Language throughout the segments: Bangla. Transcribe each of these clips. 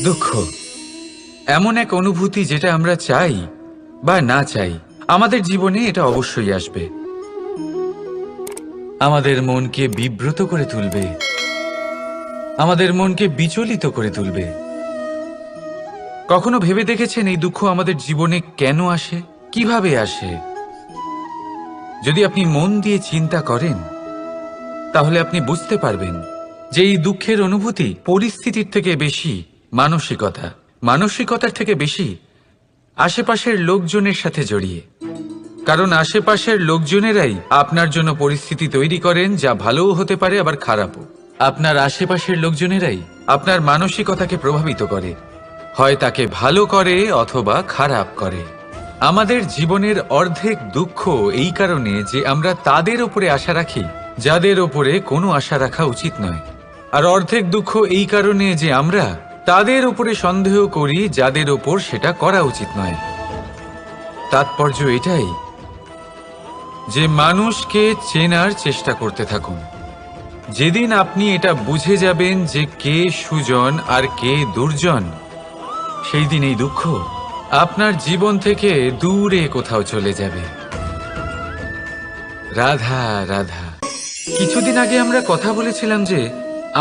দুঃখ এমন এক অনুভূতি যেটা আমরা চাই বা না চাই, আমাদের জীবনে এটা অবশ্যই আসবে। আমাদের মনকে বিব্রত করে তুলবে, আমাদের মনকে বিচলিত করে তুলবে। কখনো ভেবে দেখেছেন এই দুঃখ আমাদের জীবনে কেন আসে, কিভাবে আসে? যদি আপনি মন দিয়ে চিন্তা করেন তাহলে আপনি বুঝতে পারবেন যে এই দুঃখের অনুভূতি পরিস্থিতির থেকে বেশি মানসিকতার থেকে বেশি আশেপাশের লোকজনের সাথে জড়িয়ে। কারণ আশেপাশের লোকজনেরাই আপনার জন্য পরিস্থিতি তৈরি করেন, যা ভালোও হতে পারে আবার খারাপও। আপনার আশেপাশের লোকজনেরাই আপনার মানসিকতাকে প্রভাবিত করে, হয় তাকে ভালো করে অথবা খারাপ করে। আমাদের জীবনের অর্ধেক দুঃখ এই কারণে যে আমরা তাদের ওপরে আশা রাখি যাদের ওপরে কোনো আশা রাখা উচিত নয়, আর অর্ধেক দুঃখ এই কারণে যে আমরা তাদের ওপরে সন্দেহ করি যাদের ওপর সেটা করা উচিত নয়। তাৎপর্য এটাই যে মানুষকে চেনার চেষ্টা করতে থাকুন। যেদিন আপনি এটা বুঝে যাবেন যে কে সুজন আর কে দুর্জন, সেই দিন এই দুঃখ আপনার জীবন থেকে দূরে কোথাও চলে যাবে। রাধা রাধা। কিছুদিন আগে আমরা কথা বলেছিলাম যে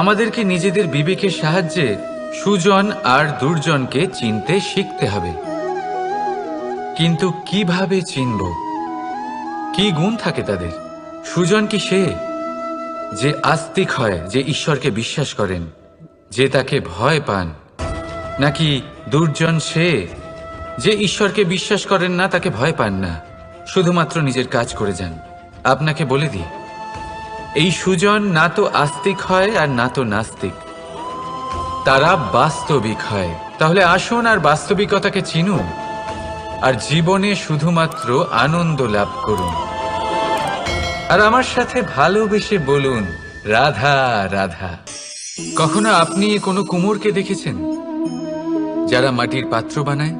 আমাদেরকে নিজেদের বিবেকের সাহায্যে সুজন আর দুর্জনকে চিনতে শিখতে হবে। কিন্তু কিভাবে চিনব? কি গুণ থাকে তাদের? সুজন কি সে যে আস্তিক হয়, যে ঈশ্বরকে বিশ্বাস করেন, যে তাকে ভয় পান? নাকি দুর্জন সে যে ঈশ্বরকে বিশ্বাস করেন না, তাকে ভয় পান না, শুধুমাত্র নিজের কাজ করে যান? আপনাকে বলে দিই, এই সুজন না তো আস্তিক হয় আর না তো নাস্তিক, তারা বাস্তবিক হয়। তাহলে আসুন আর বাস্তবিকতাকে চিনুন আর জীবনে শুধুমাত্র আনন্দ লাভ করুন। আর আমার সাথে ভালোবেসে বলুন রাধা রাধা। কখনো আপনি কোনো কুমোরকে দেখেছেন যারা মাটির পাত্র বানায়?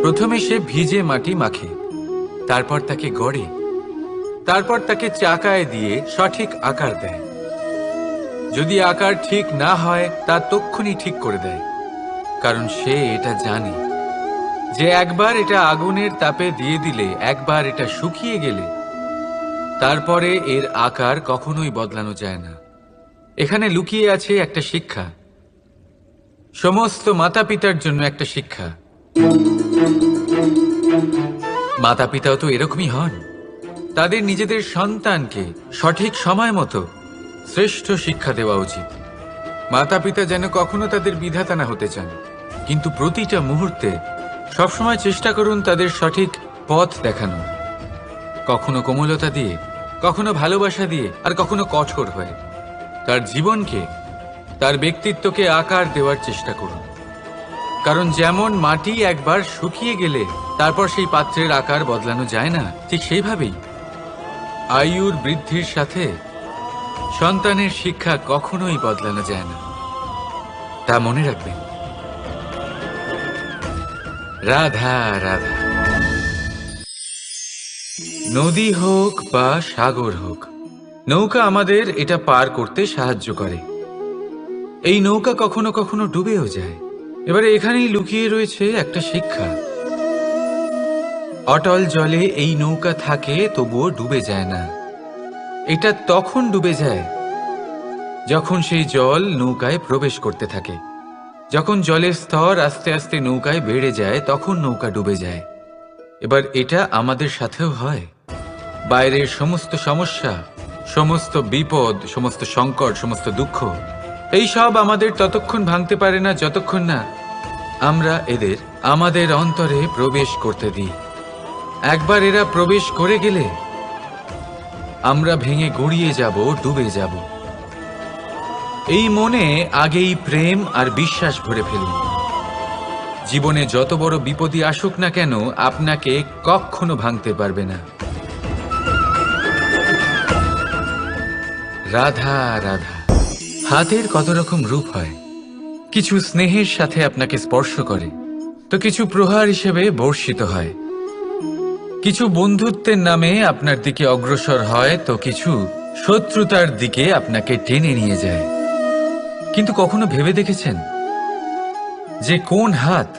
প্রথমে সে ভিজে মাটি মাখে, তারপর তাকে গড়ে, তারপর তাকে চাকায় দিয়ে সঠিক আকার দেয়। যদি আকার ঠিক না হয় তা তক্ষুনি ঠিক করে দেয়, কারণ সে এটা জানে যে একবার এটা আগুনের তাপে দিয়ে দিলে, একবার এটা শুকিয়ে গেলে তারপরে এর আকার কখনোই বদলানো যায় না। এখানে লুকিয়ে আছে একটা শিক্ষা, সমস্ত মাতা পিতার জন্য একটা শিক্ষা। মাতা পিতাও তো এরকমই হন, তাদের নিজেদের সন্তানকে সঠিক সময় মতো শ্রেষ্ঠ শিক্ষা দেওয়া উচিত। মাতা পিতা যেন কখনো তাদের বিধাতা না হতে চান, কিন্তু প্রতিটা মুহূর্তে সবসময় চেষ্টা করুন তাদের সঠিক পথ দেখানো, কখনো কোমলতা দিয়ে, কখনো ভালোবাসা দিয়ে, আর কখনো কঠোর হয়ে। তার জীবনকে, তার ব্যক্তিত্বকে আকার দেওয়ার চেষ্টা করুন। কারণ যেমন মাটি একবার শুকিয়ে গেলে তারপর সেই পাত্রের আকার বদলানো যায় না, ঠিক সেইভাবেই আয়ুর বৃদ্ধির সাথে সন্তানের শিক্ষা কখনোই বদলানো যায় না। তা মনে রাখবেন। রাধা রাধা। নদী হোক বা সাগর হোক, নৌকা আমাদের এটা পার করতে সাহায্য করে। এই নৌকা কখনো কখনো ডুবেও যায়। এবারে এখানেই লুকিয়ে রয়েছে একটা শিক্ষা। অটল জলে এই নৌকা থাকে, তবুও ডুবে যায় না। এটা তখন ডুবে যায় যখন সেই জল নৌকায় প্রবেশ করতে থাকে। যখন জলের স্তর আস্তে আস্তে নৌকায় বেড়ে যায়, তখন নৌকা ডুবে যায়। এবার এটা আমাদের সাথেও হয়। বাইরের সমস্ত সমস্যা, সমস্ত বিপদ, সমস্ত সংকট, সমস্ত দুঃখ, এই সব আমাদের ততক্ষণ ভাঙতে পারে না যতক্ষণ না আমরা এদের আমাদের অন্তরে প্রবেশ করতে দিই। একবার এরা প্রবেশ করে গেলে আমরা ভেঙে গড়িয়ে যাব, ডুবে যাব। এই মনে আগেই প্রেম আর বিশ্বাস ভরে ফেলুন। জীবনে যত বড় বিপদই আসুক না কেন, আপনাকে কখনো ভাঙতে পারবে না। রাধা রাধা। হাতের কত রকম রূপ হয়। কিছু স্নেহের সাথে আপনাকে স্পর্শ করে, তো কিছু প্রহার হিসেবে বর্ষিত হয়। কিছু বন্ধুত্বের নামে আপনার দিকে অগ্রসর হয়, তো কিছু শত্রুতার দিকে আপনাকে টেনে নিয়ে যায়। কিন্তু কখনো ভেবে দেখেছেন যে কোন হাত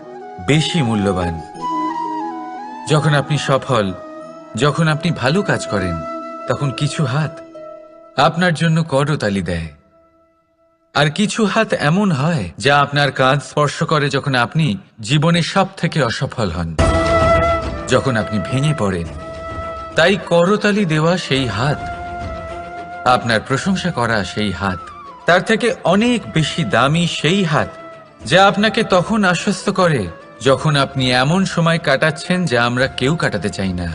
বেশি মূল্যবান। যখন আপনি সফল, যখন আপনি ভালো কাজ করেন, তখন কিছু হাত আপনার জন্য করতালি দেয়, আর কিছু হাত এমন হয় যা আপনার কাঁধ স্পর্শ করে যখন আপনি জীবনে সব থেকে অসফল হন, যখন আপনি ভেঙে পড়েন। তাই করতালি দেওয়া সেই হাত, আপনার প্রশংসা করা সেই হাত, তার থেকে অনেক বেশি দামি সেই হাত যা আপনাকে তখন আশ্বস্ত করে যখন আপনি এমন সময় কাটাচ্ছেন যা আমরা কেউ কাটাতে চাই না।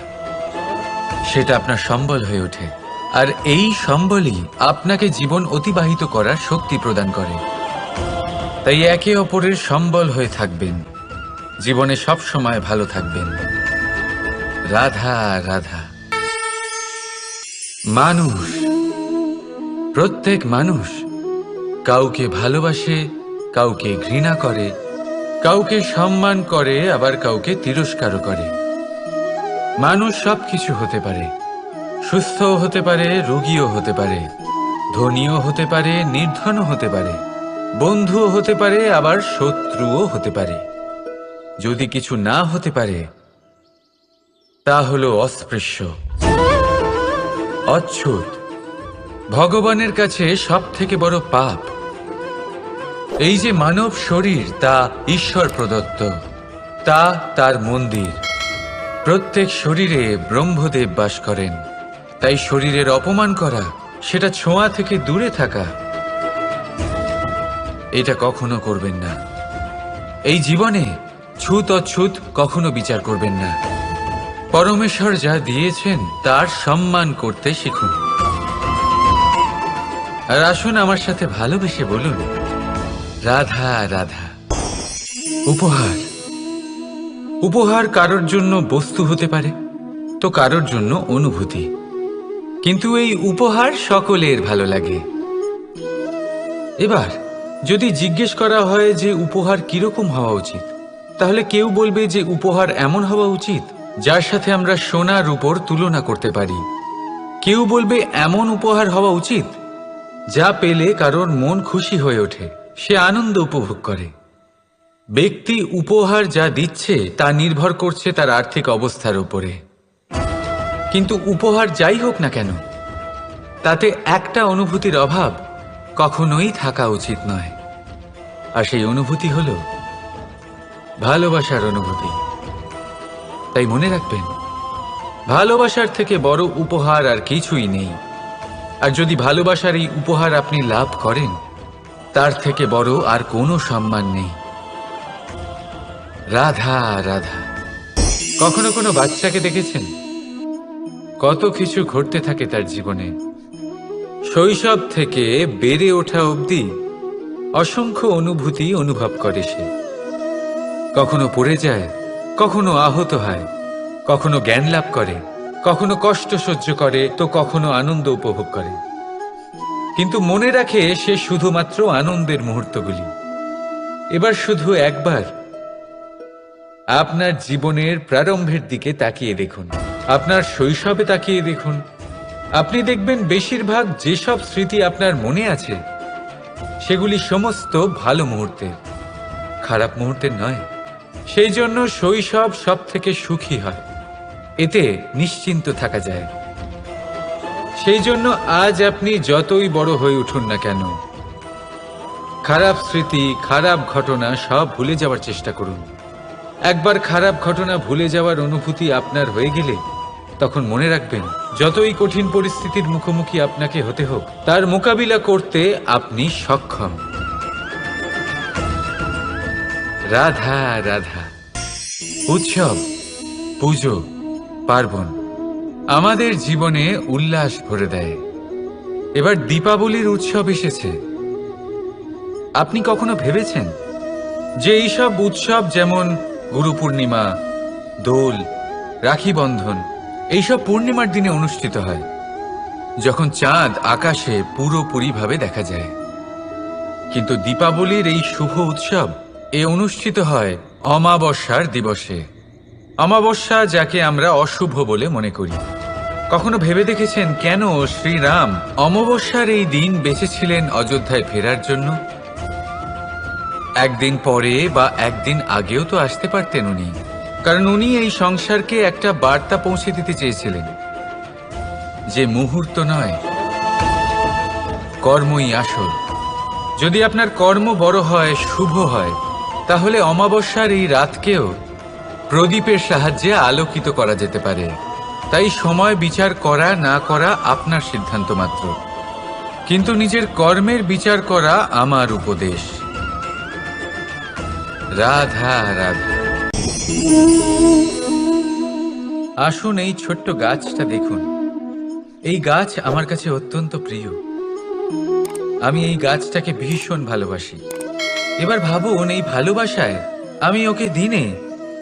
সেটা আপনার সম্বল হয়ে ওঠে, আর এই সম্বলই আপনাকে জীবন অতিবাহিত করার শক্তি প্রদান করে। তাই একে অপরের সম্বল হয়ে থাকবেন, জীবনে সব সময় ভালো থাকবেন। রাধা রাধা। মানুষ, প্রত্যেক মানুষ কাউকে ভালোবাসে, কাউকে ঘৃণা করে, কাউকে সম্মান করে, আবার কাউকে তিরস্কারও করে। মানুষ সবকিছু হতে পারে, সুস্থও হতে পারে, রোগীও হতে পারে, ধনীও হতে পারে, নির্ধনও হতে পারে, বন্ধুও হতে পারে, আবার শত্রুও হতে পারে। যদি কিছু না হতে পারে তা হলো অস্পৃশ্য, অচ্ছুত। ভগবানের কাছে সব থেকে বড় পাপ এই যে মানব শরীর, তা ঈশ্বর প্রদত্ত, তা তার মন্দির। প্রত্যেক শরীরে ব্রহ্মদেব বাস করেন। তাই শরীরের অপমান করা, সেটা ছোঁয়া থেকে দূরে থাকা, এটা কখনো করবেন না। এই জীবনে ছুত অছুত কখনো বিচার করবেন না। পরমেশ্বর যা দিয়েছেন তার সম্মান করতে শিখুন। আর আসুন আমার সাথে ভালোবেসে বলুন, রাধা রাধা। উপহার, উপহার কারোর জন্য বস্তু হতে পারে, তো কারোর জন্য অনুভূতি। কিন্তু এই উপহার সকলের ভালো লাগে। এবার যদি জিজ্ঞেস করা হয় যে উপহার কিরকম হওয়া উচিত, তাহলে কেউ বলবে যে উপহার এমন হওয়া উচিত যার সাথে আমরা সোনা রূপোর তুলনা করতে পারি। কেউ বলবে এমন উপহার হওয়া উচিত যা পেলে কারোর মন খুশি হয়ে ওঠে, সে আনন্দ উপভোগ করে। ব্যক্তি উপহার যা দিচ্ছে তা নির্ভর করছে তার আর্থিক অবস্থার উপরে। কিন্তু উপহার যাই হোক না কেন, তাতে একটা অনুভূতির অভাব কখনোই থাকা উচিত নয়, আর সেই অনুভূতি হলো ভালোবাসার অনুভূতি। তাই মনে রাখবেন, ভালোবাসার থেকে বড় উপহার আর কিছুই নেই। আর যদি ভালোবাসার এই উপহার আপনি লাভ করেন, তার থেকে বড় আর কোনো সম্মান নেই। রাধা রাধা। কখনো কোনো বাচ্চাকে দেখেছেন? কত কিছু ঘটতে থাকে তার জীবনে। শৈশব থেকে বেড়ে ওঠা অবধি অসংখ্য অনুভূতি অনুভব করে সে। কখনো পড়ে যায়, কখনো আহত হয়, কখনো জ্ঞান লাভ করে, কখনো কষ্ট সহ্য করে, তো কখনো আনন্দ উপভোগ করে। কিন্তু মনে রাখে সে শুধুমাত্র আনন্দের মুহূর্তগুলি। এবার শুধু একবার আপনার জীবনের প্রারম্ভের দিকে তাকিয়ে দেখুন, আপনার শৈশবে তাকিয়ে দেখুন। আপনি দেখবেন বেশিরভাগ যেসব স্মৃতি আপনার মনে আছে সেগুলি সমস্ত ভালো মুহূর্তের, খারাপ মুহূর্তের নয়। সেই জন্য শৈশব সব থেকে সুখী হয়, এতে নিশ্চিন্ত থাকা যায়। সেই জন্য আজ আপনি যতই বড় হয়ে উঠুন না কেন, খারাপ স্মৃতি, খারাপ ঘটনা সব ভুলে যাওয়ার চেষ্টা করুন। একবার খারাপ ঘটনা ভুলে যাওয়ার অনুভূতি আপনার হয়ে গেলে তখন মনে রাখবেন, যতই কঠিন পরিস্থিতির মুখোমুখি আপনাকে হতে হোক, তার মোকাবিলা করতে আপনি সক্ষম। রাধা রাধা। উৎসব, পুজো, পার্বণ আমাদের জীবনে উল্লাস ভরে দেয়। এবার দীপাবলির উৎসব এসেছে। আপনি কখনো ভেবেছেন যে এইসব উৎসব যেমন গুরু পূর্ণিমা, দোল, রাখি বন্ধন, এইসব পূর্ণিমার দিনে অনুষ্ঠিত হয়, যখন চাঁদ আকাশে পুরোপুরিভাবে দেখা যায়। কিন্তু দীপাবলির এই শুভ উৎসব অনুষ্ঠিত হয় অমাবস্যার দিবসে। অমাবস্যা যাকে আমরা অশুভ বলে মনে করি। কখনো ভেবে দেখেছেন কেন শ্রীরাম অমাবস্যার এই দিন বেঁচেছিলেন অযোধ্যায় ফেরার জন্য? একদিন পরে বা একদিন আগেও তো আসতে পারতেন উনি, কারণ উনি এই সংসারকে একটা বার্তা পৌঁছে দিতে চেয়েছিলেন যে মুহূর্ত নয়, কর্মই আসল। যদি আপনার কর্ম বড় হয়, শুভ হয়, তাহলে অমাবস্যার এই রাতকেও প্রদীপের সাহায্যে আলোকিত করা যেতে পারে। তাই সময় বিচার করা না করা আপনার সিদ্ধান্ত মাত্র, কিন্তু নিজের কর্মের বিচার করা আমার উপদেশ। রাধা রাধা। আসুন এই ছোট্ট গাছটা দেখুন। এই গাছ আমার কাছে অত্যন্ত প্রিয়। আমি এই গাছটাকে ভীষণ ভালোবাসি। এবার ভাবুন, এই ভালোবাসায় আমি ওকে দিনে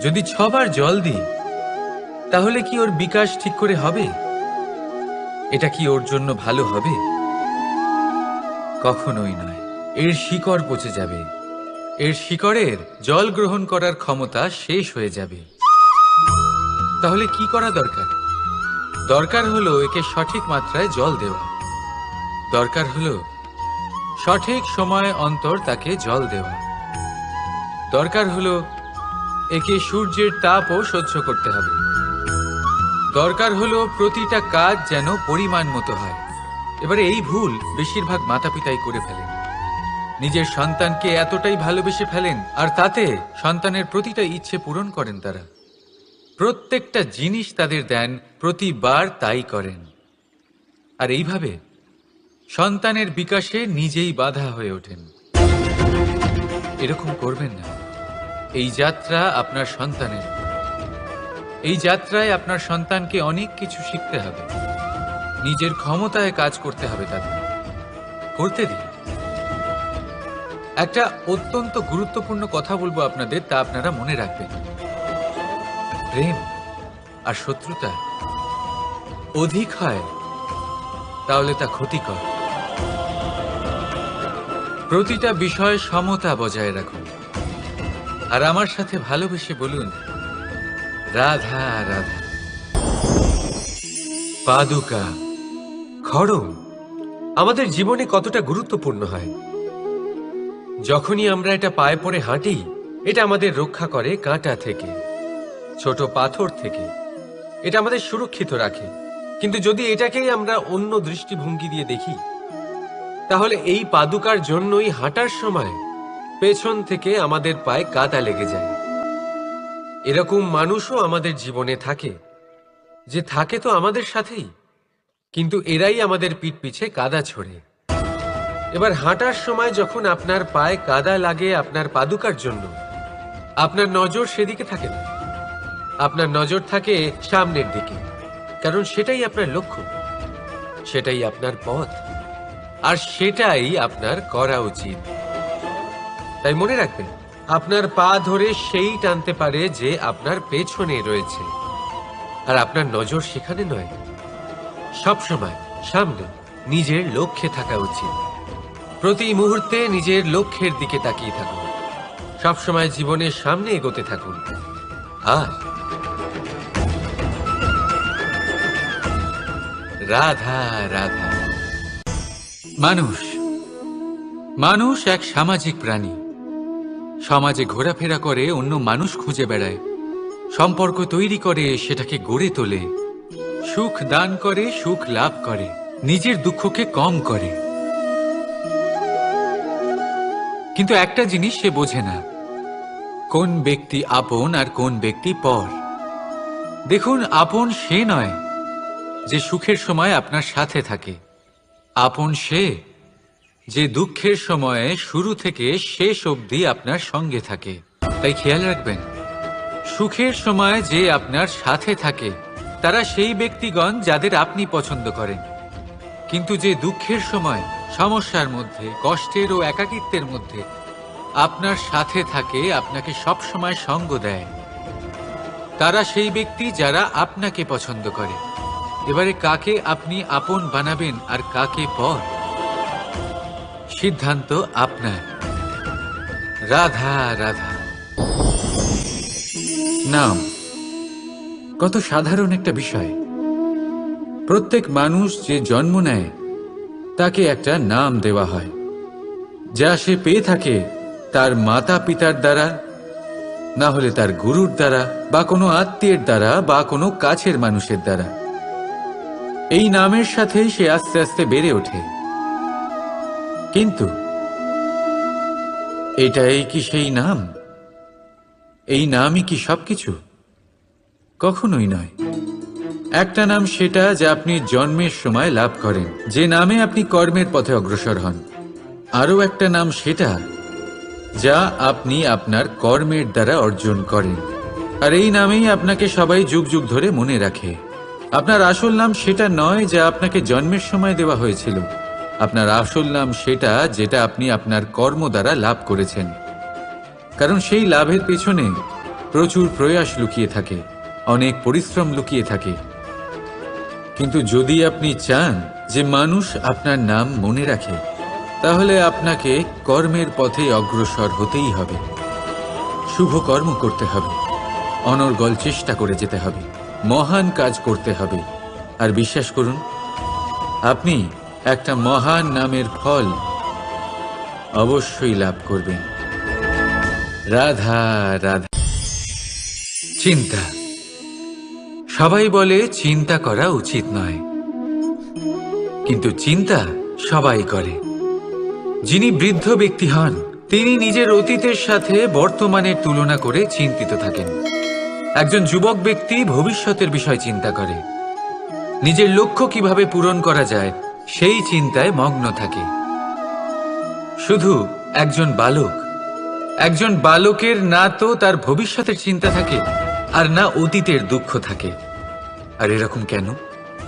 যদি 6 বার জল দিই, তাহলে কি ওর বিকাশ ঠিক করে হবে? এটা কি ওর জন্য ভালো হবে? কখনোই নয়। এর শিকড় পচে যাবে, এর শিকড়ের জল গ্রহণ করার ক্ষমতা শেষ হয়ে যাবে। তাহলে কি করা দরকার? দরকার হলো একে সঠিক মাত্রায় জল দেওয়া। দরকার হলো সঠিক সময় অন্তর তাকে জল দেওয়া। দরকার হলো একে সূর্যের তাপও সহ্য করতে হবে। দরকার হলো প্রতিটা কাজ যেন পরিমাণ মতো হয়। এবারে এই ভুল বেশিরভাগ মাতাপিতাই করে ফেলেন। নিজের সন্তানকে এতটাই ভালোবেসে ফেলেন, আর তাতে সন্তানের প্রতিটা ইচ্ছে পূরণ করেন। তারা প্রত্যেকটা জিনিস তাদের দেন, প্রতিবার তাই করেন। আর এইভাবে সন্তানের বিকাশে নিজেই বাধা হয়ে ওঠেন। এরকম করবেন না। এই যাত্রা আপনার সন্তানের। এই যাত্রায় আপনার সন্তানকে অনেক কিছু শিখতে হবে। নিজের ক্ষমতায় কাজ করতে হবে, তাদের করতে দিন। একটা অত্যন্ত গুরুত্বপূর্ণ কথা বলবো আপনাদের, তা আপনারা মনে রাখবেন। প্রেম আর শত্রুতা অধিক হয় তাহলে তা ক্ষতিকর। প্রতিটা বিষয়ে সমতা বজায় রাখুন। আর আমার সাথে ভালোবেসে বলুন, রাধা রাধা। পাদুকা, খড়ম আমাদের জীবনে কতটা গুরুত্বপূর্ণ হয়। যখনই আমরা এটা পায়ে পড়ে হাঁটি, এটা আমাদের রক্ষা করে কাঁটা থেকে, ছোট পাথর থেকে। এটা আমাদের সুরক্ষিত রাখে। কিন্তু যদি এটাকেই আমরা অন্য দৃষ্টিভঙ্গি দিয়ে দেখি, তাহলে এই পাদুকার জন্যই হাঁটার সময় পেছন থেকে আমাদের পায়ে কাদা লেগে যায়। এরকম মানুষও আমাদের জীবনে থাকে, যে থাকে তো আমাদের সাথেই, কিন্তু এরাই আমাদের পিঠ পিছে কাদা ছোড়ে। এবার হাঁটার সময় যখন আপনার পায়ে কাদা লাগে আপনার পাদুকার জন্য, আপনার নজর সেদিকে থাকে না, আপনার নজর থাকে সামনের দিকে, কারণ সেটাই আপনার লক্ষ্য, সেটাই আপনার পথ, আর সেটাই আপনার করা উচিত। তাই মনে রাখবেন, আপনার পা ধরে সেই টানতে পারে যে আপনার পেছনে রয়েছে, আর আপনার নজর সেখানে নয়। সবসময় সামনে নিজের লক্ষ্যে থাকা উচিত। প্রতি মুহূর্তে নিজের লক্ষ্যের দিকে তাকিয়ে থাকুন। সবসময় জীবনের সামনে এগোতে থাকুন। আর রাধা রাধা। মানুষ এক সামাজিক প্রাণী। সমাজে ঘোরাফেরা করে, অন্য মানুষ খুঁজে বেড়ায়, সম্পর্ক তৈরি করে, সেটাকে গড়ে তোলে, সুখ দান করে, সুখ লাভ করে, নিজের দুঃখকে কম করে। কিন্তু একটা জিনিস সে বোঝে না, কোন ব্যক্তি আপন আর কোন ব্যক্তি পর। দেখুন, আপন সে নয় যে সুখের সময় আপনার সাথে থাকে। আপন সে যে দুঃখের সময়ে শুরু থেকে শেষ অবধি আপনার সঙ্গে থাকে। তাই খেয়াল রাখবেন, সুখের সময় যে আপনার সাথে থাকে তারা সেই ব্যক্তিগণ যাদের আপনি পছন্দ করেন। কিন্তু যে দুঃখের সময়, সমস্যার মধ্যে, কষ্টের ও একাকিত্বের মধ্যে আপনার সাথে থাকে, আপনাকে সব সময় সঙ্গ দেয়, তারা সেই ব্যক্তি যারা আপনাকে পছন্দ করে। এবারে কাকে আপনি আপন বানাবেন আর কাকে পর, সিদ্ধান্ত আপনার। রাধা রাধা। নাম কত সাধারণ একটা বিষয়। প্রত্যেক মানুষ যে জন্ম নেয় তাকে একটা নাম দেওয়া হয়। যা সে পেয়ে থাকে তার মাতা পিতার দ্বারা, না হলে তার গুরুর দ্বারা, বা কোনো আত্মীয়ের দ্বারা, বা কোনো কাছের মানুষের দ্বারা। এই নামের সাথেই সে আস্তে আস্তে বেড়ে ওঠে। কিন্তু এটাই কি সেই নাম? এই নামই কি সবকিছু? কখনোই নয়। একটা নাম সেটা যা আপনি জন্মের সময় লাভ করেন, যে নামে আপনি কর্মের পথে অগ্রসর হন। আরও একটা নাম সেটা যা আপনি আপনার কর্মের দ্বারা অর্জন করেন, আর এই নামেই আপনাকে সবাই যুগ যুগ ধরে মনে রাখে। আপনার আসল নাম সেটা নয় যা আপনাকে জন্মের সময় দেওয়া হয়েছিল। আপনার আসল নাম সেটা যেটা আপনি আপনার কর্ম দ্বারা লাভ করেছেন, কারণ সেই লাভের পেছনে প্রচুর প্রয়াস লুকিয়ে থাকে, অনেক পরিশ্রম লুকিয়ে থাকে। কিন্তু যদি আপনি চান যে মানুষ আপনার নাম মনে রাখে, তাহলে আপনাকে কর্মের পথে অগ্রসর হতেই হবে। শুভ কর্ম করতে হবে, অনর্গল চেষ্টা করে যেতে হবে, মহান কাজ করতে হবে। আর বিশ্বাস করুন, আপনি একটা মহান নামের ফল অবশ্যই লাভ করবেন। রাধা রাধা। চিন্তা। সবাই বলে চিন্তা করা উচিত নয়, কিন্তু চিন্তা সবাই করে। যিনি বৃদ্ধ ব্যক্তি হন, তিনি নিজের অতীতের সাথে বর্তমানের তুলনা করে চিন্তিত থাকেন। একজন যুবক ব্যক্তি ভবিষ্যতের বিষয় চিন্তা করে, নিজের লক্ষ্য কিভাবে পূরণ করা যায় সেই চিন্তায় মগ্ন থাকে। শুধু একজন বালকের না তো তার ভবিষ্যতের চিন্তা থাকে, আর না অতীতের দুঃখ থাকে। আর এরকম কেন?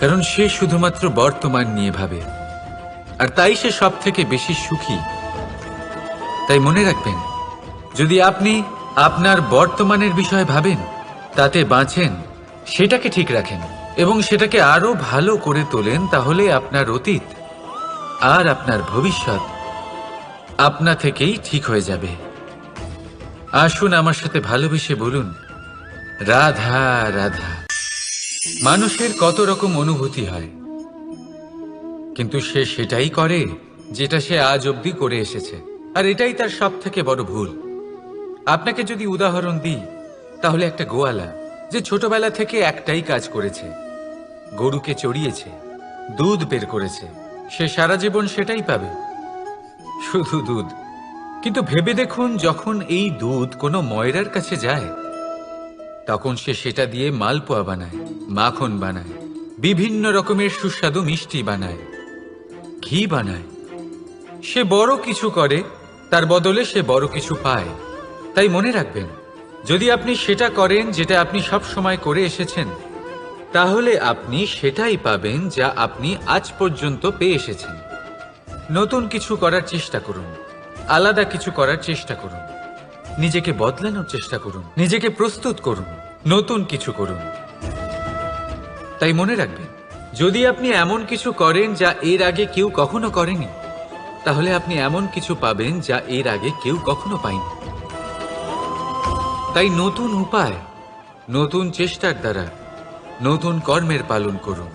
কারণ সে শুধুমাত্র বর্তমান নিয়ে ভাবে, আর তাই সে সব থেকে বেশি সুখী। তাই মনে রাখবেন, যদি আপনি আপনার বর্তমানের বিষয় ভাবেন, তাতে বাঁচেন, সেটাকে ঠিক রাখেন এবং সেটাকে আরো ভালো করে তোলেন, তাহলে আপনার অতীত আর আপনার ভবিষ্যৎ আপনা থেকেই ঠিক হয়ে যাবে। আসুন আমার সাথে ভালোবেসে বলুন, রাধা রাধা। মানুষের কত রকম অনুভূতি হয়, কিন্তু সে সেটাই করে যেটা সে আজ অবধি করে এসেছে, আর এটাই তার সব থেকে বড় ভুল। আপনাকে যদি উদাহরণ দিই, তাহলে একটা গোয়ালা যে ছোটবেলা থেকে একটাই কাজ করেছে, গরুকে চড়িয়েছে, দুধ বের করেছে, সে সারা জীবন সেটাই পাবে, শুধু দুধ। কিন্তু ভেবে দেখুন, যখন এই দুধ কোনো ময়রার কাছে যায়, তখন সে সেটা দিয়ে মালপোয়া বানায়, মাখন বানায়, বিভিন্ন রকমের সুস্বাদু মিষ্টি বানায়, ঘি বানায়। সে বড় কিছু করে, তার বদলে সে বড় কিছু পায়। তাই মনে রাখবেন, যদি আপনি সেটা করেন যেটা আপনি সব সময় করে এসেছেন, তাহলে আপনি সেটাই পাবেন যা আপনি আজ পর্যন্ত পেয়ে এসেছেন। নতুন কিছু করার চেষ্টা করুন, আলাদা কিছু করার চেষ্টা করুন, নিজেকে বদলানোর চেষ্টা করুন, নিজেকে প্রস্তুত করুন, নতুন কিছু করুন। তাই মনে রাখবেন, যদি আপনি এমন কিছু করেন যা এর আগে কেউ কখনো করেনি, তাহলে আপনি এমন কিছু পাবেন যা এর আগে কেউ কখনো পায়নি। তাই নতুন উপায়, নতুন চেষ্টার দ্বারা নতুন কর্মের পালন করুন।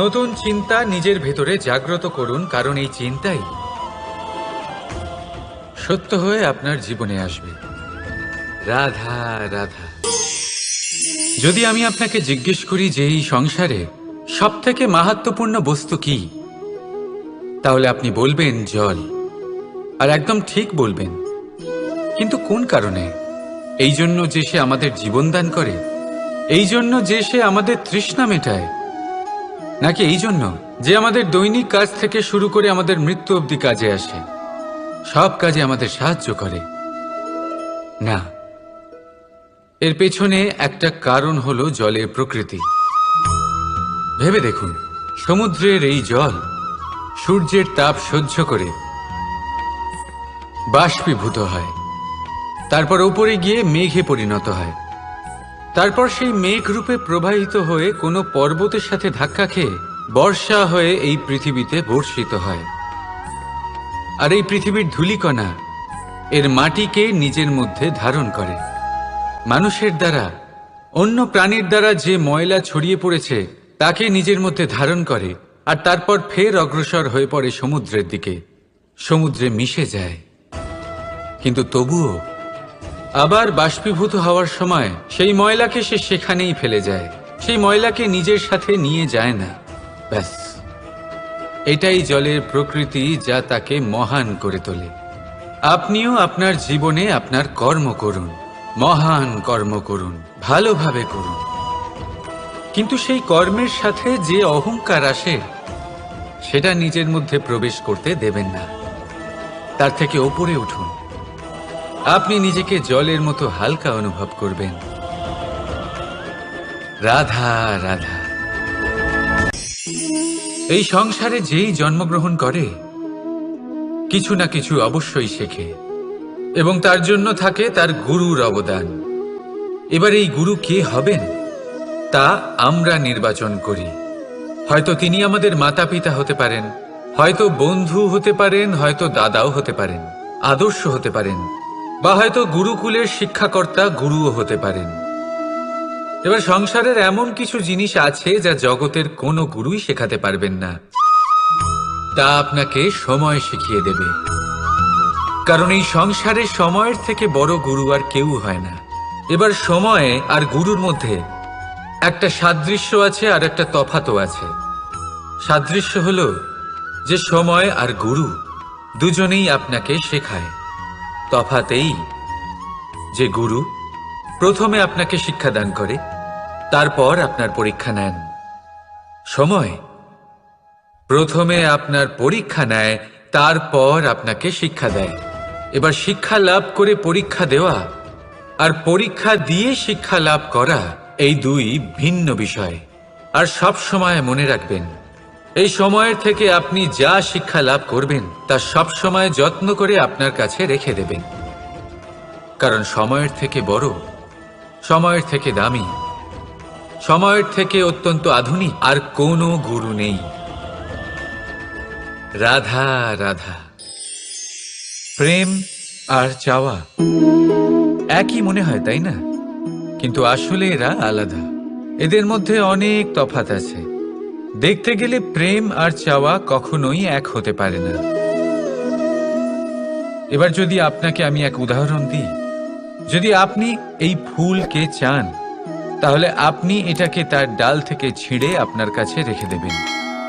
নতুন চিন্তা নিজের ভেতরে জাগ্রত করুন, কারণ এই চিন্তাই সত্য হয়ে আপনার জীবনে আসবে। রাধা রাধা। যদি আমি আপনাকে জিজ্ঞেস করি যে এই সংসারে সব থেকে মাহাত্ম্যপূর্ণ বস্তু কি, তাহলে আপনি বলবেন জল। আর একদম ঠিক বলবেন। কিন্তু কোন কারণে? এই জন্য যে সে আমাদের জীবন দান করে? এই জন্য যে সে আমাদের তৃষ্ণা মেটায়? নাকি এই জন্য যে আমাদের দৈনিক কাজ থেকে শুরু করে আমাদের মৃত্যু অবধি কাজে আসে, সব কাজে আমাদের সাহায্য করে? না, এর পেছনে একটা কারণ হলো জলের প্রকৃতি। ভেবে দেখুন, সমুদ্রের এই জল সূর্যের তাপ সহ্য করে বাষ্পীভূত হয়, তারপর উপরে গিয়ে মেঘে পরিণত হয়, তারপর সেই মেঘ রূপে প্রবাহিত হয়ে কোনো পর্বতের সাথে ধাক্কা খেয়ে বর্ষা হয়ে এই পৃথিবীতে বর্ষিত হয়। আর এই পৃথিবীর ধূলিকণা এর মাটিকে নিজের মধ্যে ধারণ করে। মানুষের দ্বারা, অন্য প্রাণীর দ্বারা যে ময়লা ছড়িয়ে পড়েছে তাকে নিজের মধ্যে ধারণ করে, আর তারপর ফের অগ্রসর হয়ে পড়ে সমুদ্রের দিকে, সমুদ্রে মিশে যায়। কিন্তু তবুও আবার বাষ্পীভূত হওয়ার সময় সেই ময়লাকে সে সেখানেই ফেলে যায়, সেই ময়লাকে নিজের সাথে নিয়ে যায় না। ব্যাস, এটাই জলের প্রকৃতি, যা তাকে মহান করে তোলে। আপনিও আপনার জীবনে আপনার কর্ম করুন, মহান কর্ম করুন, ভালোভাবে করুন, কিন্তু সেই কর্মের সাথে যে অহংকার আসে সেটা নিজের মধ্যে প্রবেশ করতে দেবেন না। তার থেকে ওপরে উঠুন। আপনি নিজেকে জলের মতো হালকা অনুভব করবেন। রাধা রাধা। এই সংসারে যেই জন্মগ্রহণ করে কিছু না কিছু অবশ্যই শেখে, এবং তার জন্য থাকে তার গুরুর অবদান। এবার এই গুরু কে হবেন তা আমরা নির্বাচন করি। হয়তো তিনি আমাদের মাতা পিতা হতে পারেন, হয়তো বন্ধু হতে পারেন, হয়তো দাদাও হতে পারেন, আদর্শ হতে পারেন, বা হয়তো গুরুকুলের শিক্ষাকর্তা গুরুও হতে পারেন। এবার সংসারের এমন কিছু জিনিস আছে যা জগতের কোনো গুরুই শেখাতে পারবেন না, তা আপনাকে সময় শিখিয়ে দেবে। কারণ এই সংসারে সময়ের থেকে বড় গুরু আর কেউ হয় না। এবার সময় আর গুরুর মধ্যে একটা সাদৃশ্য আছে আর একটা তফাতও আছে। সাদৃশ্য হলো যে সময় আর গুরু দুজনেই আপনাকে শেখায়। তফাতেই যে গুরু প্রথমে আপনাকে শিক্ষাদান করে, তারপর আপনার পরীক্ষা নেন। সময় প্রথমে আপনার পরীক্ষা নেয়, তারপর আপনাকে শিক্ষা দেয়। এবার শিক্ষা লাভ করে পরীক্ষা দেওয়া আর পরীক্ষা দিয়ে শিক্ষা লাভ করা এই দুই ভিন্ন বিষয়। আর সব সময় মনে রাখবেন, এই সময়ের থেকে আপনি যা শিক্ষা লাভ করবেন তা সব সময় যত্ন করে আপনার কাছে রেখে দেবেন। কারণ সময়ের থেকে বড়, সময়ের থেকে দামি, সময়ের থেকে অত্যন্ত আধুনিক আর কোনো গুরু নেই। রাধা রাধা। প্রেম আর চাওয়া একই মনে হয়, তাই না? কিন্তু আসলে এরা আলাদা। এদের মধ্যে অনেক তফাৎ আছে। দেখতে গেলে প্রেম আর চাওয়া কখনোই এক হতে পারে না। এবার যদি আপনাকে আমি এক উদাহরণ দিই, যদি আপনি এই ফুলকে চান, তাহলে আপনি এটাকে তার ডাল থেকে ছিঁড়ে আপনার কাছে রেখে দেবেন।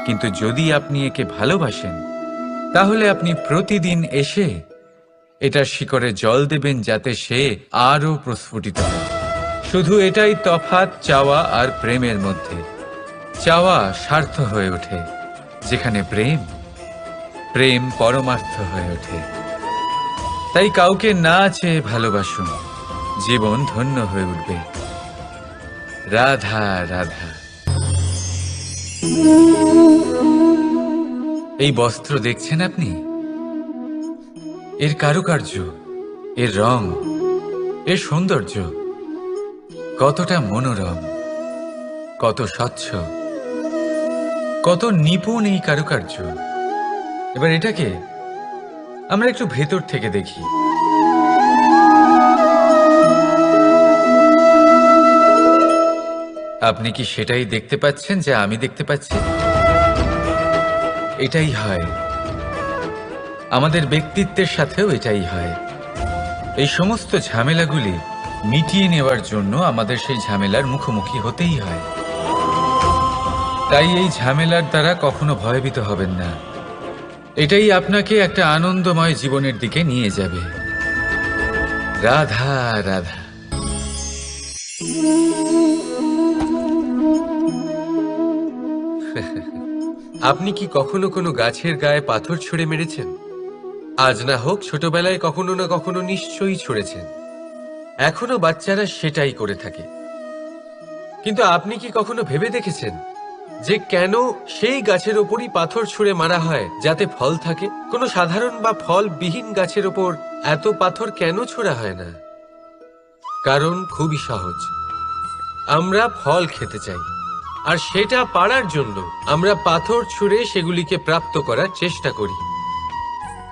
কিন্তু যদি আপনি একে ভালোবাসেন, তাহলে আপনি প্রতিদিন এসে এটার শিকড়ে জল দেবেন, যাতে সে আরো প্রস্ফুটিত হয়। শুধু এটাই তফাৎ চাওয়া আর প্রেমের মধ্যে। চাওয়া স্বার্থ হয়ে ওঠে, যেখানে প্রেম প্রেম পরমার্থ হয়ে ওঠে। তাই কাউকে না চেয়ে ভালোবাসুন, জীবন ধন্য হয়ে উঠবে। রাধা রাধা। এই বস্ত্র দেখছেন আপনি? এর কারুকার্য, এর রং, এর সৌন্দর্য কতটা মনোরম, কত স্বচ্ছ, কত নিপুণ এই কারুকার্য। এবার এটাকে আমরা একটু ভেতর থেকে দেখি। আপনি কি সেটাই দেখতে পাচ্ছেন যা আমি দেখতে পাচ্ছি? এটাই হয় আমাদের ব্যক্তিত্বের সাথেও, এটাই হয়। এই সমস্ত ঝামেলাগুলি মিটিয়ে নেওয়ার জন্য আমাদের সেই ঝামেলার মুখোমুখি হতেই হয়। তাই এই ঝামেলার দ্বারা কখনো ভয়ভীত হবেন না। এটাই আপনাকে একটা আনন্দময় জীবনের দিকে নিয়ে যাবে। রাধা রাধা। আপনি কি কখনো কোনো গাছের গায়ে পাথর ছুঁড়ে মেরেছেন? আজ না হোক, ছোটবেলায় কখনো না কখনো নিশ্চয়ই ছুঁড়েছেন। এখনো বাচ্চারা সেটাই করে থাকে। কিন্তু আপনি কি কখনো ভেবে দেখেছেন যে কেন সেই গাছের ওপরই পাথর ছুঁড়ে মারা হয় যাতে ফল থাকে? কোনো সাধারণ বা ফলবিহীন গাছের ওপর এত পাথর কেন ছোড়া হয় না? কারণ খুবই সহজ। আমরা ফল খেতে চাই, আর সেটা পারার জন্য আমরা পাথর ছুঁড়ে সেগুলিকে প্রাপ্ত করার চেষ্টা করি।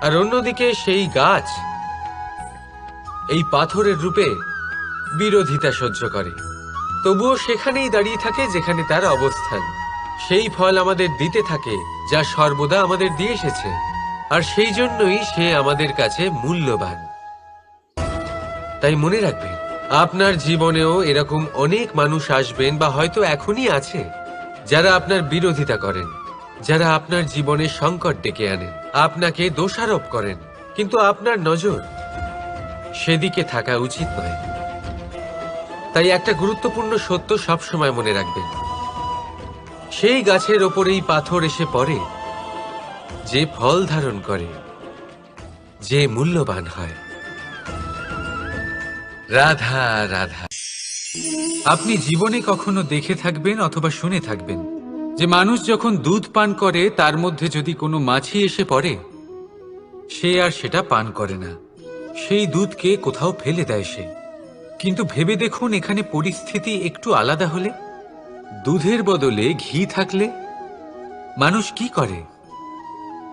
আর অন্যদিকে সেই গাছ এই পাথরের রূপে বিরোধিতা সহ্য করে, তবুও সেখানেই দাঁড়িয়ে থাকে যেখানে তার অবস্থান। সেই ফল আমাদের দিতে থাকে যা সর্বদা আমাদের দিয়ে এসেছে, আর সেই জন্যই সে আমাদের কাছে মূল্যবান। তাই মনে রাখবেন, আপনার জীবনেও এরকম অনেক মানুষ আসবেন বা হয়তো এখনই আছে যারা আপনার বিরোধিতা করেন, যারা আপনার জীবনে সংকট ডেকে আনেন, আপনাকে দোষারোপ করেন, কিন্তু আপনার নজর সেদিকে থাকা উচিত নয়। তাই একটা গুরুত্বপূর্ণ সত্য সবসময় মনে রাখবেন, সেই গাছের ওপরেই পাথর এসে পড়ে যে ফল ধারণ করে, যে মূল্যবান হয়। রাধা রাধা। আপনি জীবনে কখনো দেখে থাকবেন অথবা শুনে থাকবেন যে মানুষ যখন দুধ পান করে তার মধ্যে যদি কোনো মাছি এসে পড়ে, সে আর সেটা পান করে না, সেই দুধকে কোথাও ফেলে দেয় সে। কিন্তু ভেবে দেখুন, এখানে পরিস্থিতি একটু আলাদা হলে, দুধের বদলে ঘি থাকলে মানুষ কি করে?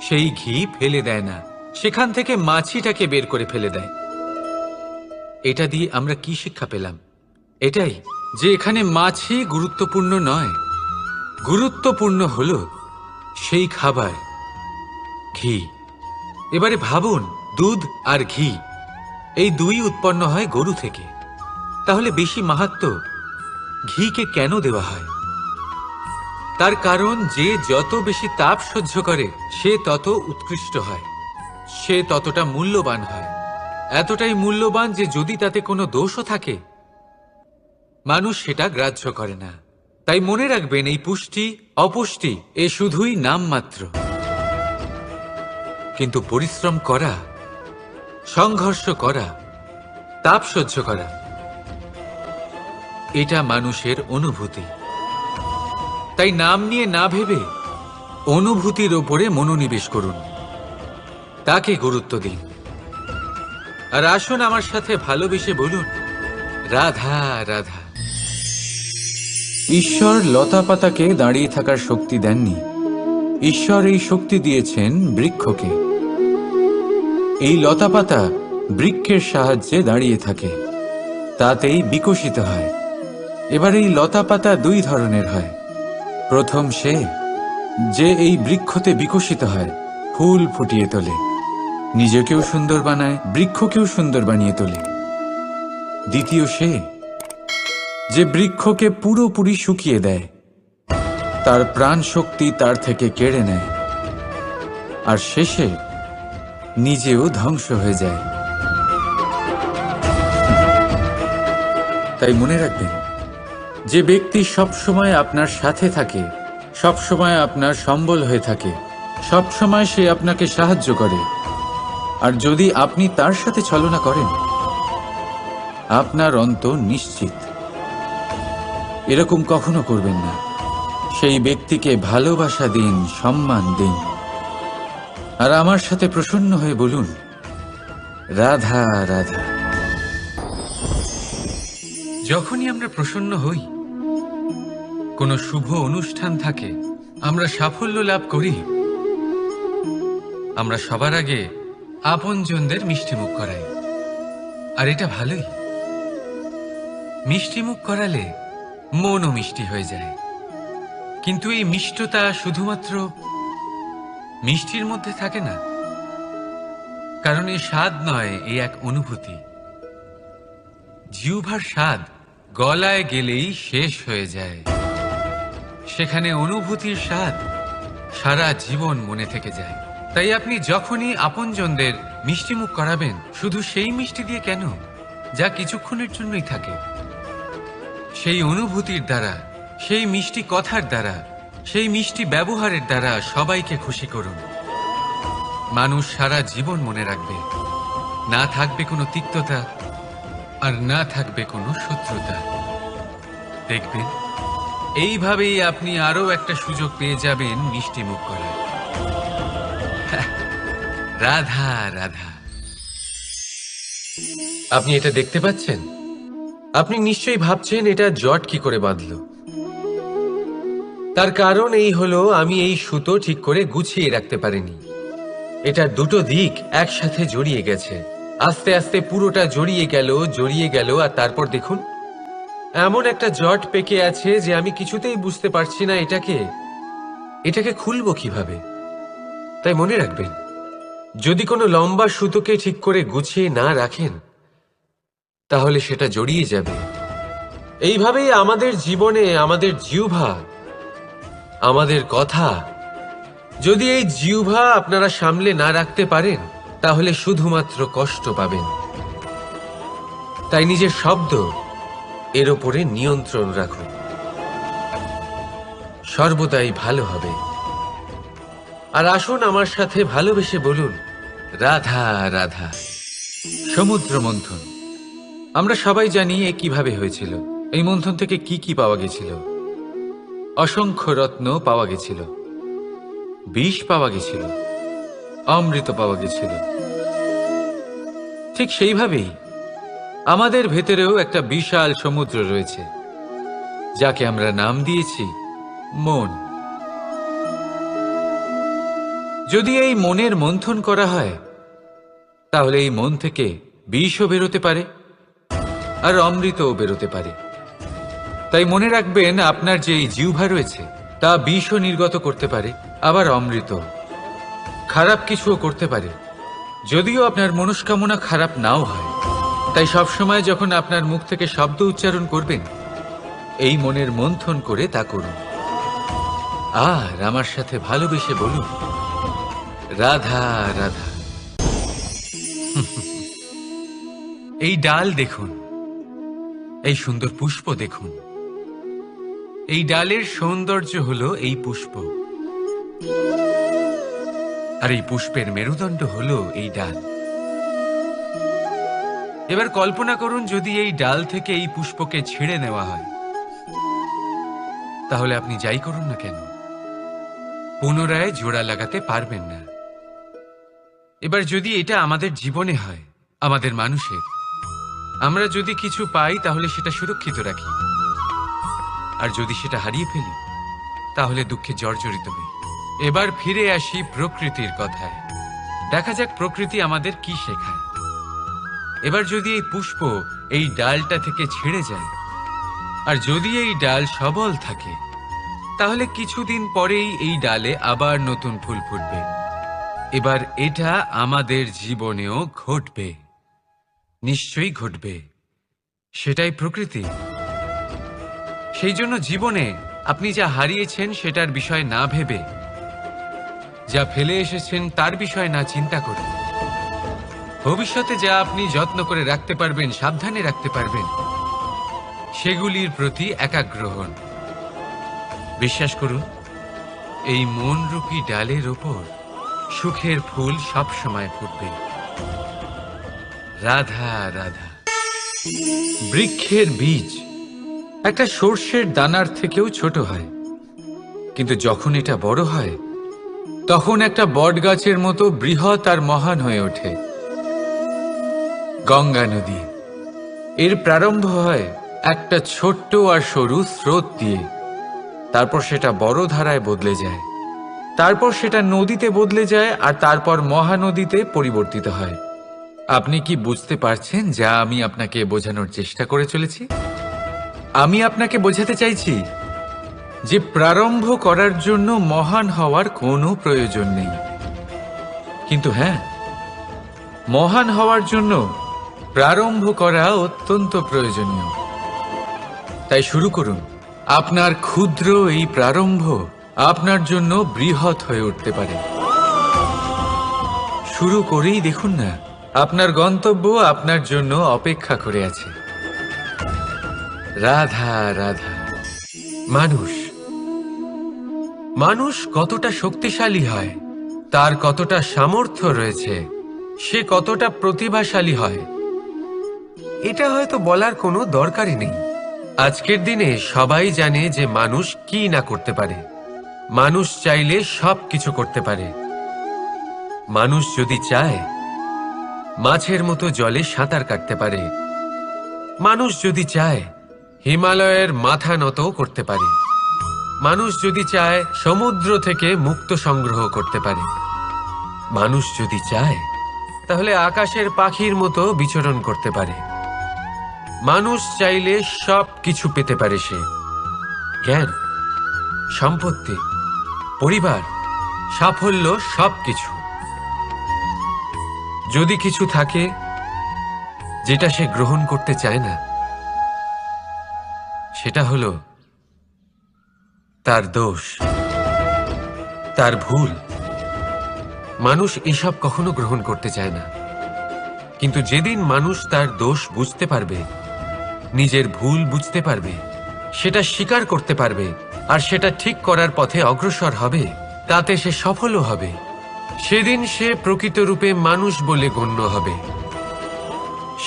সেই ঘি ফেলে দেয় না, সেখান থেকে মাছিটাকে বের করে ফেলে দেয়। এটা দিয়ে আমরা কি শিক্ষা পেলাম? এটাই যে এখানে মাছি গুরুত্বপূর্ণ নয়, গুরুত্বপূর্ণ হলো সেই খাবার, ঘি। এবারে ভাবুন, দুধ আর ঘি এই দুই উৎপন্ন হয় গরু থেকে, তাহলে বেশি মাহাত্ম্য ঘিকে কেন দেওয়া হয়? তার কারণ যে যত বেশি তাপ সহ্য করে সে তত উৎকৃষ্ট হয়, সে ততটা মূল্যবান হয়, এতটাই মূল্যবান যে যদি তাতে কোনো দোষও থাকে মানুষ সেটা গ্রাহ্য করে না। তাই মনে রাখবেন, এই পুষ্টি অপুষ্টি এ শুধুই নামমাত্র, কিন্তু পরিশ্রম করা, সংঘর্ষ করা, তাপ সহ্য করা, এটা মানুষের অনুভূতি। তাই নাম নিয়ে না ভেবে অনুভূতির ওপরে মনোনিবেশ করুন, তাকে গুরুত্ব দিন। আর আসুন আমার সাথে ভালোবেসে বলুন, রাধা রাধা। ঈশ্বর লতা পাতাকে দাঁড়িয়ে থাকার শক্তি দেননি, ঈশ্বর এই শক্তি দিয়েছেন বৃক্ষকে। এই লতা পাতা বৃক্ষের সাহায্যে দাঁড়িয়ে থাকে, তাতেই বিকশিত হয়। এবার এই লতা পাতা দুই ধরনের হয়। প্রথম সে যে এই বৃক্ষতে বিকশিত হয়, ফুল ফুটিয়ে তোলে, নিজেকেও সুন্দর বানায়, বৃক্ষকেও সুন্দর বানিয়ে তোলে। দ্বিতীয় সে যে বৃক্ষকে পুরোপুরি শুকিয়ে দেয়, তার প্রাণ শক্তি তার থেকে কেড়ে নেয়, আর শেষে নিজেও ধ্বংস হয়ে যায়। তাই মনে রাখবেন, যে ব্যক্তি সবসময় আপনার সাথে থাকে, সবসময় আপনার সম্বল হয়ে থাকে, সবসময় সে আপনাকে সাহায্য করে, আর যদি আপনি তার সাথে ছলনা করেন, আপনার অন্ত নিশ্চিত। এরকম কখনো করবেন না। সেই ব্যক্তিকে ভালোবাসা দিন, সম্মান দিন, আর আমার সাথে প্রসন্ন হয়ে বলুন, রাধা রাধা। যখনই আমরা প্রসন্ন হই, কোনো শুভ অনুষ্ঠান থাকে, আমরা সাফল্য লাভ করি, আমরা সবার আগে আপনজনদের মিষ্টিমুখ করাই। আর এটা ভালোই, মিষ্টিমুখ করালে মনও মিষ্টি হয়ে যায়। কিন্তু এই মিষ্টতা শুধুমাত্র মিষ্টির মধ্যে থাকে না, কারণ এই স্বাদ নয়, এই এক অনুভূতি। জিহ্বার স্বাদ গলায় গেলেই শেষ হয়ে যায়, সেখানে অনুভূতির স্বাদ সারা জীবন মনে থেকে যায়। তাই আপনি যখনই আপনজনদের মিষ্টিমুখ করাবেন, শুধু সেই মিষ্টি দিয়ে কেন, যা কিছুক্ষণের জন্যই থাকে, সেই অনুভূতির দ্বারা, সেই মিষ্টি কথার দ্বারা, সেই মিষ্টি ব্যবহারের দ্বারা সবাইকে খুশি করুন। মানুষ সারা জীবন মনে রাখবে, না থাকবে কোনো তিক্ততা, আর না থাকবে কোনো শত্রুতা। দেখবেন, এইভাবেই আপনি আরো একটা সুযোগ পেয়ে যাবেন মিষ্টি মুখ করার। রাধা রাধা। আপনি এটা দেখতে পাচ্ছেন? আপনি নিশ্চয়ই ভাবছেন এটা জট কি করে বাঁধলো। তার কারণ এই হলো, আমি এই সুতো ঠিক করে গুছিয়ে রাখতে পারিনি। এটা দুটো দিক একসাথে জড়িয়ে গেছে, আস্তে আস্তে পুরোটা জড়িয়ে গেল, আর তারপর দেখুন এমন একটা জট পেকে আছে যে আমি কিছুতেই বুঝতে পারছি না এটাকে খুলবো কিভাবে। তাই মনে রাখবেন, যদি কোনো লম্বা সুতোকে ঠিক করে গুছিয়ে না রাখেন, তাহলে সেটা জড়িয়ে যাবে। এইভাবেই আমাদের জীবনে আমাদের জিহ্বা, আমাদের কথা, যদি এই জিহ্বা আপনারা সামলে না রাখতে পারেন তাহলে শুধুমাত্র কষ্ট পাবেন। তাই নিজের শব্দ এর ওপরে নিয়ন্ত্রণ রাখুন, সর্বদাই ভালো হবে। আর আসুন আমার সাথে ভালোবেসে বলুন, রাধা রাধা। সমুদ্র মন্থন, আমরা সবাই জানি এ কিভাবে হয়েছিল। এই মন্থন থেকে কি কি পাওয়া গেছিল? অসংখ্য রত্ন পাওয়া গেছিল, বিষ পাওয়া গেছিল, অমৃত পাওয়া গেছিল। ঠিক সেইভাবেই আমাদের ভেতরেও একটা বিশাল সমুদ্র রয়েছে, যাকে আমরা নাম দিয়েছি মন। যদি এই মনের মন্থন করা হয় তাহলে এই মন থেকে বিষও বেরোতে পারে আর অমৃতও বেরোতে পারে। তাই মনে রাখবেন, আপনার যে এই জিহ্বা রয়েছে তা বিষও নির্গত করতে পারে, আবার অমৃত, খারাপ কিছুও করতে পারে, যদিও আপনার মনস্কামনা খারাপ নাও হয়। তাই সবসময় যখন আপনার মুখ থেকে শব্দ উচ্চারণ করবেন, এই মনের মন্থন করে তা করুন। আর আমার সাথে ভালোবেসে বলুন, রাধা রাধা। এই ডাল দেখুন, এই সুন্দর পুষ্প দেখুন। এই ডালের সৌন্দর্য হলো এই পুষ্প, আর এই পুষ্পের মেরুদণ্ড হলো এই ডাল। এবার কল্পনা করুন, যদি এই ডাল থেকে এই পুষ্পকে ছিঁড়ে নেওয়া হয়, তাহলে আপনি যাই করুন না কেন পুনরায় জোড়া লাগাতে পারবেন না। এবার যদি এটা আমাদের জীবনে হয়, আমাদের মানুষের, আমরা যদি কিছু পাই তাহলে সেটা সুরক্ষিত রাখি, আর যদি সেটা হারিয়ে ফেলি তাহলে দুঃখে জর্জরিত হই। এবার ফিরে আসি প্রকৃতির কথায়। দেখা যাক প্রকৃতি আমাদের কি শেখায়। এবার যদি এই পুষ্প এই ডালটা থেকে ছিঁড়ে যায়, আর যদি এই ডাল সবল থাকে, তাহলে কিছুদিন পরেই এই ডালে আবার নতুন ফুল ফুটবে। এবার এটা আমাদের জীবনেও ঘটবে, নিশ্চয়ই ঘটবে। সেটাই প্রকৃতি। সেই জন্য জীবনে আপনি যা হারিয়েছেন সেটার বিষয় না ভেবে, যা ফেলে এসেছেন তার বিষয় না চিন্তা করে, ভবিষ্যতে যা আপনি যত্ন করে রাখতে পারবেন, সাবধানে রাখতে পারবেন, সেগুলির প্রতি একাগ্র হন। বিশ্বাস করুন, এই মনরূপী ডালের ওপর সুখের ফুল সব সময় ফুটবে। রাধা রাধা। বৃক্ষের বীজ একটা সর্ষের দানার থেকেও ছোট হয়, কিন্তু যখন এটা বড় হয় তখন একটা বট গাছের মতো বৃহৎ আর মহান হয়ে ওঠে। গঙ্গা নদী, এর প্রারম্ভ হয় একটা ছোট্ট আর সরু স্রোত দিয়ে, তারপর সেটা বড় ধারায় বদলে যায়, তারপর সেটা নদীতে বদলে যায়, আর তারপর মহানদীতে পরিবর্তিত হয়। আপনি কি বুঝতে পারছেন যা আমি আপনাকে বোঝানোর চেষ্টা করে চলেছি? আমি আপনাকে বোঝাতে চাইছি যে প্রারম্ভ করার জন্য মহান হওয়ার কোনো প্রয়োজন নেই, কিন্তু হ্যাঁ, মহান হওয়ার জন্য প্রারম্ভ করা অত্যন্ত প্রয়োজনীয়। তাই শুরু করুন। আপনার ক্ষুদ্র এই প্রারম্ভ আপনার জন্য বৃহৎ হয়ে উঠতে পারে। শুরু করেই দেখুন না, আপনার গন্তব্য আপনার জন্য অপেক্ষা করে আছে। রাধা রাধা। মানুষ কতটা শক্তিশালী হয়, তার কতটা সামর্থ্য রয়েছে, সে কতটা প্রতিভাশালী হয়, এটা হয়তো বলার কোনো দরকারই নেই। আজকের দিনে সবাই জানে যে মানুষ কি না করতে পারে। মানুষ চাইলে সব কিছু করতে পারে। মানুষ যদি চায় মাছের মতো জলে সাঁতার কাটতে পারে। মানুষ যদি চায় হিমালয়ের মাথা নত করতে পারে। মানুষ যদি চায় সমুদ্র থেকে মুক্তো সংগ্রহ করতে পারে। মানুষ যদি চায় তাহলে আকাশের পাখির মতো বিচরণ করতে পারে। মানুষ চাইলে সব কিছু পেতে পারে। সে জ্ঞান, সম্পত্তি, পরিবার, সাফল্য, সবকিছু। যদি কিছু থাকে যেটা সে গ্রহণ করতে চায় না, সেটা হলো তার দোষ, তার ভুল। মানুষ এসব কখনো গ্রহণ করতে চায় না, কিন্তু যেদিন মানুষ তার দোষ বুঝতে পারবে, নিজের ভুল বুঝতে পারবে, সেটা স্বীকার করতে পারবে আর সেটা ঠিক করার পথে অগ্রসর হবে, তাতে সে সফলও হবে, সেদিন সে প্রকৃত রূপে মানুষ বলে গণ্য হবে।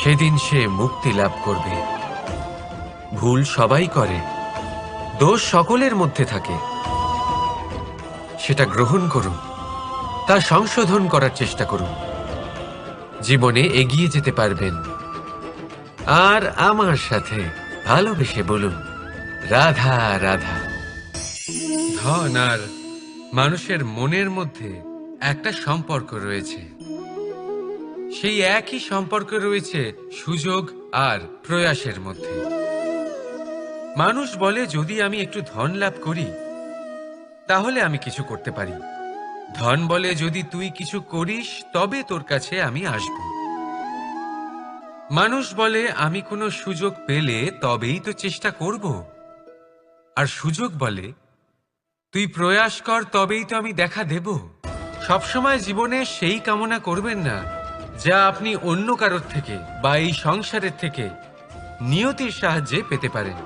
সেদিন সে মুক্তি লাভ করবে। ভুল সবাই করে, দোষ সকলের মধ্যে থাকে, সেটা গ্রহণ করুন, তা সংশোধন করার চেষ্টা করুন, জীবনে এগিয়ে যেতে পারবেন। আর আমার সাথে ভালোবেসে বলুন, রাধা রাধা। ধন আর মানুষের মনের মধ্যে একটা সম্পর্ক রয়েছে, সেই একই সম্পর্ক রয়েছে সুযোগ আর প্রয়াসের মধ্যে। মানুষ বলে, যদি আমি একটু ধন লাভ করি তাহলে আমি কিছু করতে পারি। ধন বলে, যদি তুই কিছু করিস তবে তোর কাছে আমি আসব। মানুষ বলে, আমি কোনো সুযোগ পেলে তবেই তো চেষ্টা করব। আর সুযোগ বলে, তুই প্রয়াস কর তবেই তো আমি দেখা দেব। সবসময় জীবনে সেই কামনা করবেন না যা আপনি অন্য কারোর থেকে বা এই সংসারের থেকে নিয়তির সাহায্যে পেতে পারেন।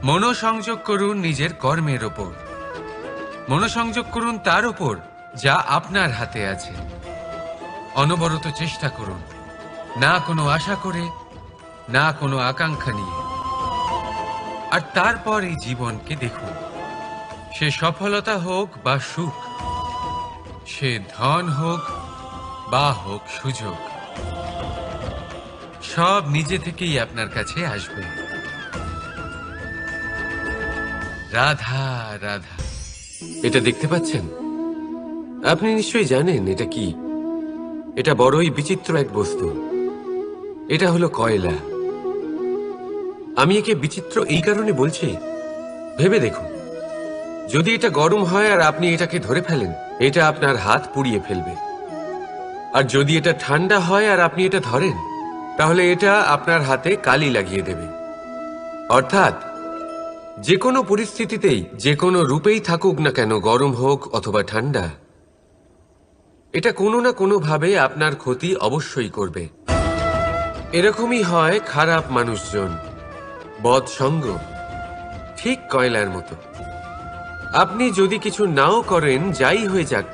মনোসংযোগ করুন নিজের কর্মের ওপর, মনোসংযোগ করুন তার ওপর যা আপনার হাতে আছে। অনবরত চেষ্টা করুন, না কোনো আশা করে, না কোনো আকাঙ্ক্ষা নিয়ে। আর তারপর এই জীবনকে দেখুন, সে সফলতা হোক বা সুখ, সে ধন হোক বা হোক সুযোগ, সব নিজে থেকেই আপনার কাছে আসবে। রাধা রাধা। এটা দেখতে পাচ্ছেন? আপনি নিশ্চয়ই জানেন এটা কি। এটা বড়ই বিচিত্র এক বস্তু। এটা হলো কয়লা। আমি একে বিচিত্র এই কারণে বলছি, ভেবে দেখুন, যদি এটা গরম হয় আর আপনি এটাকে ধরে ফেলেন, এটা আপনার হাত পুড়িয়ে ফেলবে। আর যদি এটা ঠান্ডা হয় আর আপনি এটা ধরেন, তাহলে এটা আপনার হাতে কালি লাগিয়ে দেবে। অর্থাৎ যে কোনো পরিস্থিতিতেই, যে কোনো রূপেই থাকুক না কেন, গরম হোক অথবা ঠান্ডা, এটা কোনো না কোনো ভাবে আপনার ক্ষতি অবশ্যই করবে। এরকমই হয় খারাপ মানুষজন, বদসঙ্গ, ঠিক কয়লার মতো। আপনি যদি কিছু নাও করেন, যাই হয়ে যাক,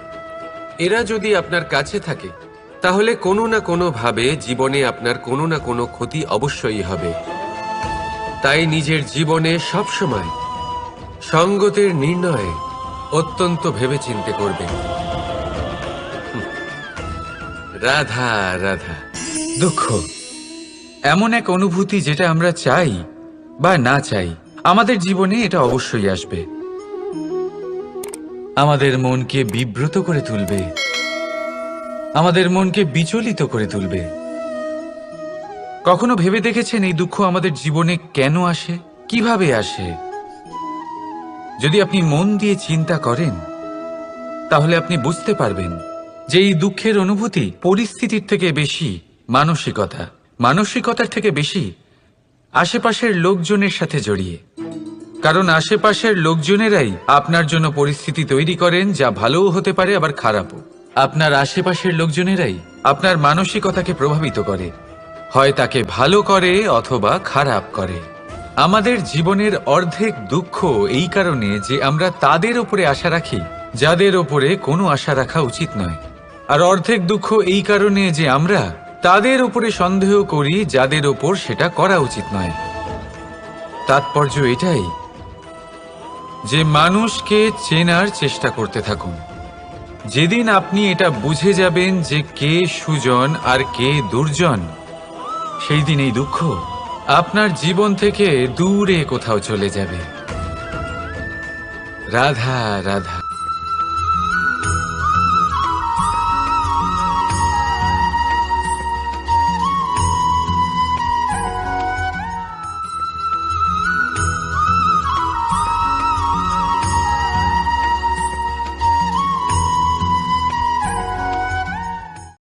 এরা যদি আপনার কাছে থাকে, তাহলে কোনো না কোনো ভাবে জীবনে আপনার কোনো না কোনো ক্ষতি অবশ্যই হবে। তাই নিজের জীবনে সবসময় সঙ্গতের নির্ণয় অত্যন্ত ভেবেচিন্তে করবেন। রাধা রাধা। দুঃখ এমন এক অনুভূতি যেটা আমরা চাই বা না চাই, আমাদের জীবনে এটা অবশ্যই আসবে। আমাদের মনকে বিব্রত করে তুলবে, আমাদের মনকে বিচলিত করে তুলবে। কখনো ভেবে দেখেছেন এই দুঃখ আমাদের জীবনে কেন আসে, কিভাবে আসে? যদি আপনি মন দিয়ে চিন্তা করেন, তাহলে আপনি বুঝতে পারবেন যে এই দুঃখের অনুভূতি পরিস্থিতির থেকে বেশি মানসিকতার থেকে বেশি আশেপাশের লোকজনের সাথে জড়িয়ে। কারণ আশেপাশের লোকজনেরাই আপনার জন্য পরিস্থিতি তৈরি করেন, যা ভালোও হতে পারে আবার খারাপও। আপনার আশেপাশের লোকজনেরাই আপনার মানসিকতাকে প্রভাবিত করে, হয় তাকে ভালো করে অথবা খারাপ করে। আমাদের জীবনের অর্ধেক দুঃখ এই কারণে যে আমরা তাদের উপরে আশা রাখি যাদের ওপরে কোনো আশা রাখা উচিত নয়, আর অর্ধেক দুঃখ এই কারণে যে আমরা তাদের উপরে সন্দেহ করি যাদের ওপর সেটা করা উচিত নয়। তাৎপর্য এটাই যে মানুষকে চেনার চেষ্টা করতে থাকুন। যেদিন আপনি এটা বুঝে যাবেন যে কে সুজন আর কে দুর্জন, সেই দিন এই দুঃখ আপনার জীবন থেকে দূরে কোথাও চলে যাবে। রাধা রাধা।